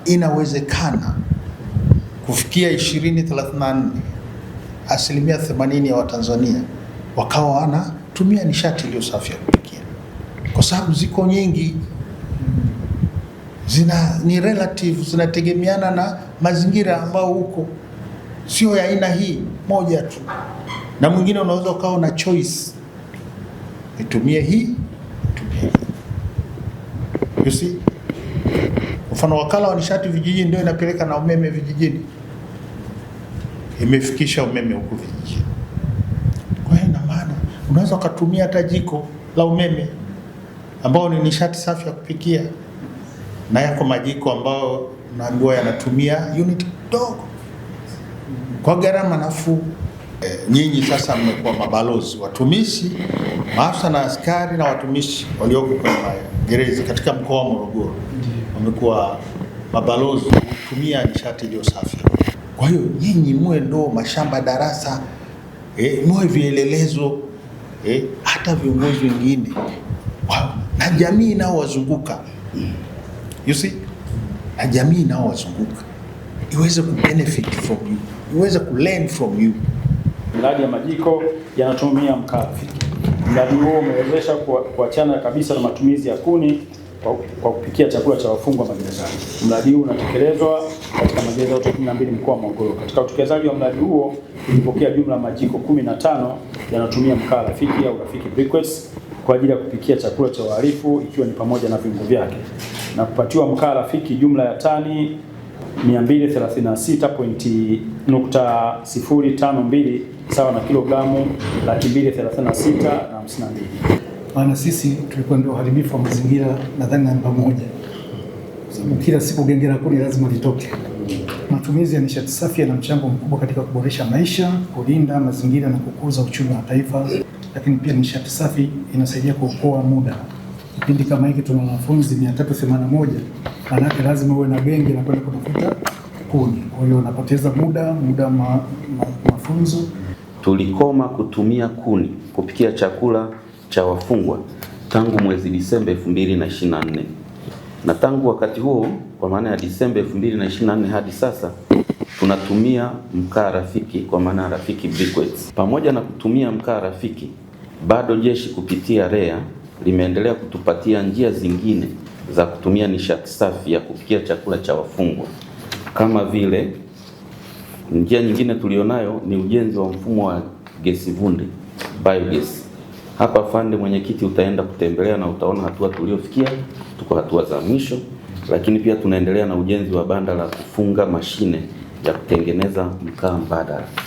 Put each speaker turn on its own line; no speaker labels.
inawezekana kufikia 2034 asilimia 80 ya Watanzania wakawa wanatumia nishati iliyo safi ya kupikia, kwa sababu ziko nyingi, ni relative, zinategemeana na mazingira ambao huko, sio ya aina hii moja tu. Na mwingine unaweza ukawa na choice, nitumie hii, nitumie hii. You see? Mfano, wakala wa nishati vijijini ndio inapeleka na umeme vijijini, imefikisha umeme huko vijijini. Kwa hiyo ina maana unaweza ukatumia hata jiko la umeme ambao ni nishati safi ya kupikia, na yako majiko ambao naambiwa yanatumia unit ndogo kwa gharama nafuu. Nyinyi sasa mmekuwa mabalozi, watumishi, maafisa na askari na watumishi walioko kwenye magereza katika mkoa wa Morogoro wamekuwa mabalozi kutumia nishati iliyo safi. Kwa hiyo nyinyi muwe ndo mashamba darasa, muwe vielelezo, hata viongozi wengine na jamii nao wazunguka, you see, na jamii nao wazunguka iweze kubenefit from you, iweze kulearn from you.
Miradi ya majiko yanatumia mkaa rafiki. Mradi huo umewezesha kuachana kabisa na matumizi ya kuni kwa kupikia chakula cha wafungwa magerezani. Mradi huu unatekelezwa katika magereza yote 12 mkoa wa Morogoro. Katika utekelezaji wa mradi huo tulipokea jumla majiko 15 yanatumia mkaa rafiki au rafiki briquettes kwa ajili ya kupikia chakula cha wahalifu, ikiwa ni pamoja na viungo vyake, na kupatiwa mkaa rafiki jumla ya tani 236.052 sawa na kilogramu 236,052.
Maana sisi tulikuwa ndio uharibifu wa mazingira, nadhani namba moja, sababu kila siku genge la kuni lazima litoke. Matumizi ya nishati safi yana mchango mkubwa katika kuboresha maisha, kulinda mazingira na kukuza uchumi wa taifa, lakini pia nishati safi inasaidia kuokoa muda. Kipindi kama hiki tuna wanafunzi 381, maana lazima uwe na genge la kwenda kutafuta kuni. Kwa hiyo unapoteza muda mafunzo.
Tulikoma kutumia kuni kupikia chakula cha wafungwa tangu mwezi Disemba 2024, na tangu wakati huo, kwa maana ya Disemba 2024 hadi sasa, tunatumia mkaa rafiki, kwa maana ya rafiki briquettes. Pamoja na kutumia mkaa rafiki, bado jeshi kupitia REA limeendelea kutupatia njia zingine za kutumia nishati safi ya kupikia chakula cha wafungwa. Kama vile, njia nyingine tulionayo ni ujenzi wa mfumo wa gesi vunde, biogas. Hapa afande mwenyekiti utaenda kutembelea na utaona hatua tuliofikia, tuko hatua za mwisho, lakini pia tunaendelea na ujenzi wa banda la kufunga mashine ya kutengeneza mkaa mbadala.